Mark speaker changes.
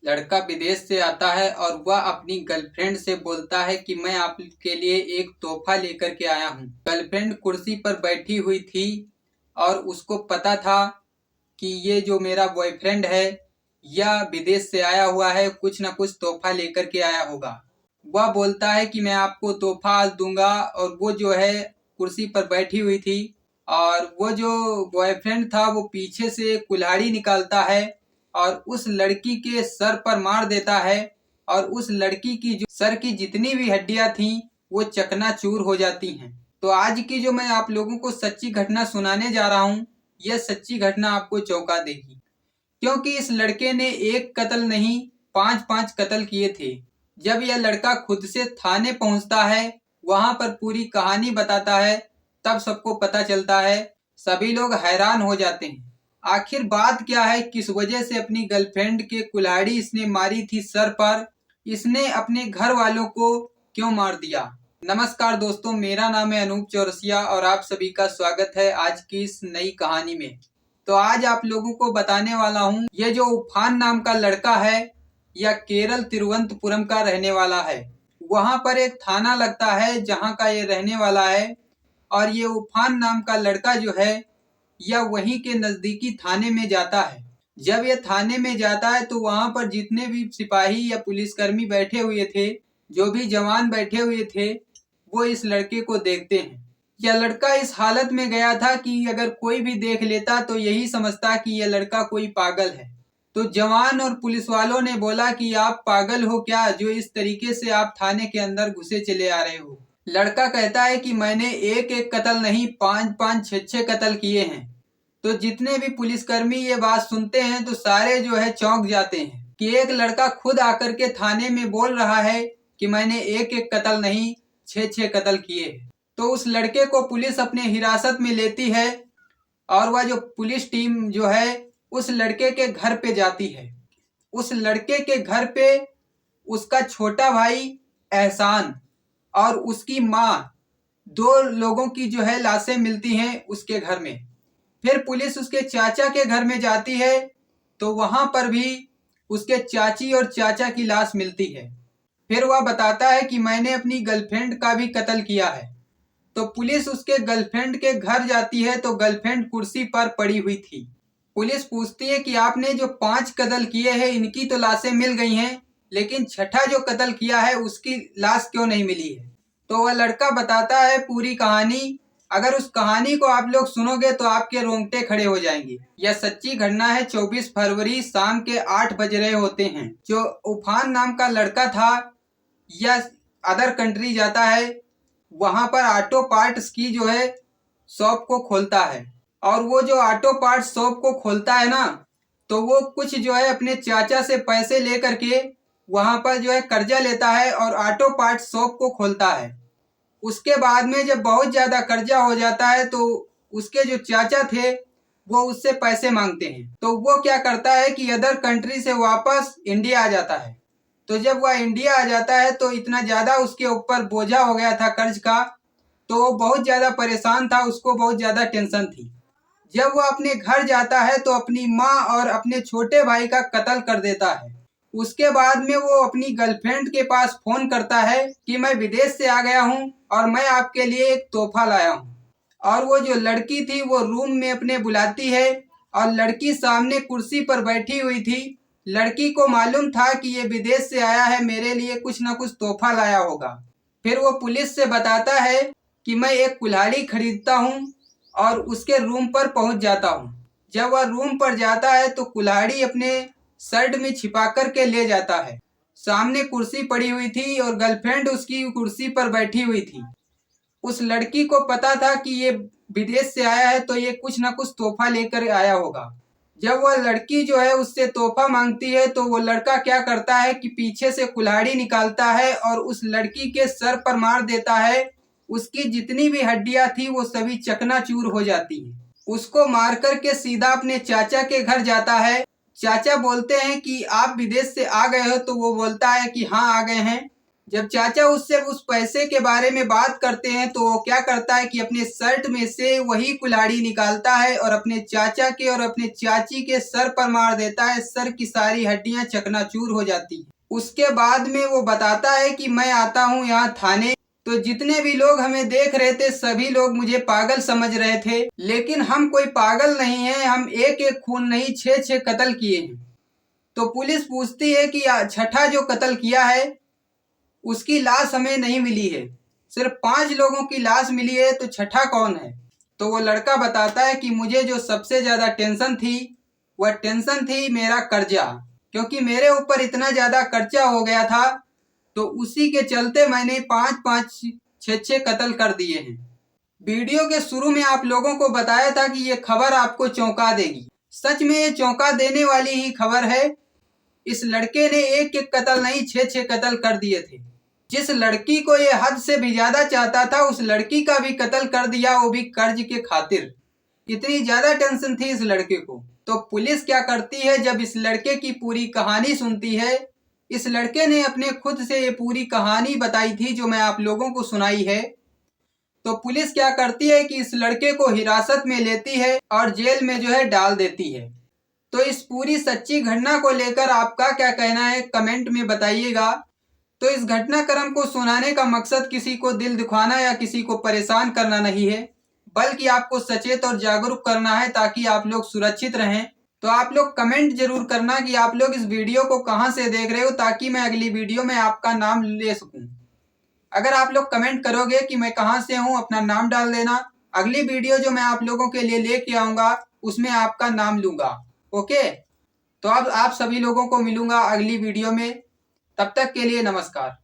Speaker 1: लड़का विदेश से आता है और वह अपनी गर्लफ्रेंड से बोलता है कि मैं आपके लिए एक तोहफा लेकर के आया हूँ। गर्लफ्रेंड कुर्सी पर बैठी हुई थी और उसको पता था कि ये जो मेरा बॉयफ्रेंड है यह विदेश से आया हुआ है, कुछ न कुछ तोहफा लेकर के आया होगा। वह बोलता है कि मैं आपको तोहफा आज दूंगा, और वो जो है कुर्सी पर बैठी हुई थी और वो जो बॉयफ्रेंड था वो पीछे से कुल्हाड़ी निकालता है और उस लड़की के सर पर मार देता है, और उस लड़की की जो सर की जितनी भी हड्डियां थी वो चकनाचूर हो जाती हैं। तो आज की जो मैं आप लोगों को सच्ची घटना सुनाने जा रहा हूँ, यह सच्ची घटना आपको चौंका देगी, क्योंकि इस लड़के ने एक कत्ल नहीं 5-5 कत्ल किए थे। जब यह लड़का खुद से थाने पहुंचता है, वहां पर पूरी कहानी बताता है, तब सबको पता चलता है। सभी लोग हैरान हो जाते हैं, आखिर बात क्या है, किस वजह से अपनी गर्लफ्रेंड के कुल्हाड़ी इसने मारी थी सर पर, इसने अपने घर वालों को क्यों मार दिया। नमस्कार दोस्तों, मेरा नाम है अनूप चौरसिया और आप सभी का स्वागत है आज की इस नई कहानी में। तो आज आप लोगों को बताने वाला हूँ, ये जो उफान नाम का लड़का है यह केरल तिरुवनंतपुरम का रहने वाला है। वहां पर एक थाना लगता है जहां का ये रहने वाला है, और ये उफान नाम का लड़का जो है यह वहीं के नजदीकी थाने में जाता है। जब यह थाने में जाता है तो वहां पर जितने भी सिपाही या पुलिसकर्मी बैठे हुए थे, जो भी जवान बैठे हुए थे, वो इस लड़के को देखते हैं। यह लड़का इस हालत में गया था कि अगर कोई भी देख लेता तो यही समझता कि यह लड़का कोई पागल है। तो जवान और पुलिस वालों ने बोला कि आप पागल हो क्या, जो इस तरीके से आप थाने के अंदर घुसे चले आ रहे हो। लड़का कहता है कि मैंने एक एक कत्ल नहीं 5-5 6-6 कत्ल किए हैं। तो जितने भी पुलिसकर्मी ये बात सुनते हैं तो सारे जो है चौंक जाते हैं कि एक लड़का खुद आकर के थाने में बोल रहा है कि मैंने एक एक कत्ल नहीं 6-6 कत्ल किए। तो उस लड़के को पुलिस अपने हिरासत में लेती है और वह जो पुलिस टीम जो है उस लड़के के घर पे जाती है। उस लड़के के घर पे उसका छोटा भाई एहसान और उसकी माँ, दो लोगों की जो है लाशें मिलती हैं उसके घर में। फिर पुलिस उसके चाचा के घर में जाती है तो वहां पर भी उसके चाची और चाचा की लाश मिलती है। फिर वह बताता है कि मैंने अपनी गर्लफ्रेंड का भी कत्ल किया है। तो पुलिस उसके गर्लफ्रेंड के घर जाती है तो गर्लफ्रेंड कुर्सी पर पड़ी हुई थी। पुलिस पूछती है कि आपने जो 5 कत्ल किए हैं इनकी तो लाशें मिल गई हैं, लेकिन छठा जो कत्ल किया है उसकी लाश क्यों नहीं मिली है। तो वह लड़का बताता है पूरी कहानी। अगर उस कहानी को आप लोग सुनोगे तो आपके रोंगटे खड़े हो जाएंगे। यह सच्ची घटना है। 24 फरवरी शाम के 8 बज रहे होते हैं। जो उफान नाम का लड़का था यह अदर कंट्री जाता है, वहां पर ऑटो पार्ट्स की जो है शॉप को खोलता है। और वो जो ऑटो पार्ट्स शॉप को खोलता है ना, तो वो कुछ जो है अपने चाचा से पैसे लेकर के वहां पर जो है कर्जा लेता है और ऑटो पार्ट्स शॉप को खोलता है। उसके बाद में जब बहुत ज्यादा कर्जा हो जाता है तो उसके जो चाचा थे वो उससे पैसे मांगते हैं। तो वो क्या करता है कि अदर कंट्री से वापस इंडिया आ जाता है। तो जब वह इंडिया आ जाता है तो इतना ज्यादा उसके ऊपर बोझा हो गया था कर्ज का, तो वो बहुत ज्यादा परेशान था, उसको बहुत ज्यादा टेंशन थी। जब वो अपने घर जाता है तो अपनी माँ और अपने छोटे भाई का कत्ल कर देता है। उसके बाद में वो अपनी गर्लफ्रेंड के पास फोन करता है कि मैं विदेश से आ गया हूँ और मैं आपके लिए एक तोहफा लाया हूँ। और वो जो लड़की थी वो रूम में अपने बुलाती है और लड़की सामने कुर्सी पर बैठी हुई थी। लड़की को मालूम था कि ये विदेश से आया है, मेरे लिए कुछ न कुछ तोहफा लाया होगा। फिर वो पुलिस से बताता है कि मैं एक कुल्हाड़ी खरीदता हूँ और उसके रूम पर पहुंच जाता हूँ। जब वह रूम पर जाता है तो कुल्हाड़ी अपने शर्ट में छिपा कर के ले जाता है। सामने कुर्सी पड़ी हुई थी और गर्लफ्रेंड उसकी कुर्सी पर बैठी हुई थी। उस लड़की को पता था कि ये विदेश से आया है तो ये कुछ ना कुछ तोहफा लेकर आया होगा। जब वह लड़की जो है उससे तोहफा मांगती है तो वो लड़का क्या करता है कि पीछे से कुल्हाड़ी निकालता है और उस लड़की के सर पर मार देता है। उसकी जितनी भी हड्डियां थी वो सभी चकनाचूर हो जाती हैं। उसको मार कर के सीधा अपने चाचा के घर जाता है। चाचा बोलते हैं कि आप विदेश से आ गए हो, तो वो बोलता है कि हाँ आ गए हैं। जब चाचा उससे उस पैसे के बारे में बात करते हैं तो वो क्या करता है कि अपने शर्ट में से वही कुल्हाड़ी निकालता है और अपने चाचा के और अपने चाची के सर पर मार देता है। सर की सारी हड्डियां चकनाचूर हो जाती हैं। उसके बाद में वो बताता है कि मैं आता हूँ यहाँ थाने। तो जितने भी लोग हमें देख रहे थे सभी लोग मुझे पागल समझ रहे थे, लेकिन हम कोई पागल नहीं है। हम एक एक खून नहीं 6-6 कत्ल किए हैं। तो पुलिस पूछती है कि छठा जो कत्ल किया है उसकी लाश हमें नहीं मिली है, सिर्फ 5 लोगों की लाश मिली है, तो छठा कौन है? तो वो लड़का बताता है कि मुझे जो सबसे ज्यादा टेंशन थी वह टेंशन थी मेरा कर्जा, क्योंकि मेरे ऊपर इतना ज्यादा कर्जा हो गया था, तो उसी के चलते मैंने 5-5 6-6 कत्ल कर दिए हैं। वीडियो के शुरू में आप लोगों को बताया था कि ये खबर आपको चौंका देगी। सच में ये चौंका देने वाली ही खबर है। इस लड़के ने एक एक कत्ल नहीं 6-6 कत्ल कर दिए थे। जिस लड़की को ये हद से भी ज्यादा चाहता था उस लड़की का भी कत्ल कर दिया, वो भी कर्ज के खातिर। इतनी ज्यादा टेंशन थी इस लड़के को। तो पुलिस क्या करती है, जब इस लड़के की पूरी कहानी सुनती है, इस लड़के ने अपने खुद से ये पूरी कहानी बताई थी जो मैं आप लोगों को सुनाई है। तो पुलिस क्या करती है कि इस लड़के को हिरासत में लेती है और जेल में जो है डाल देती है। तो इस पूरी सच्ची घटना को लेकर आपका क्या कहना है कमेंट में बताइएगा। तो इस घटनाक्रम को सुनाने का मकसद किसी को दिल दुखाना या किसी को परेशान करना नहीं है, बल्कि आपको सचेत और जागरूक करना है ताकि आप लोग सुरक्षित रहें। तो आप लोग कमेंट जरूर करना कि आप लोग इस वीडियो को कहां से देख रहे हो, ताकि मैं अगली वीडियो में आपका नाम ले सकूं। अगर आप लोग कमेंट करोगे कि मैं कहां से हूं, अपना नाम डाल देना। अगली वीडियो जो मैं आप लोगों के लिए लेके आऊंगा उसमें आपका नाम लूंगा। ओके, तो अब आप सभी लोगों को मिलूंगा अगली वीडियो में। तब तक के लिए नमस्कार।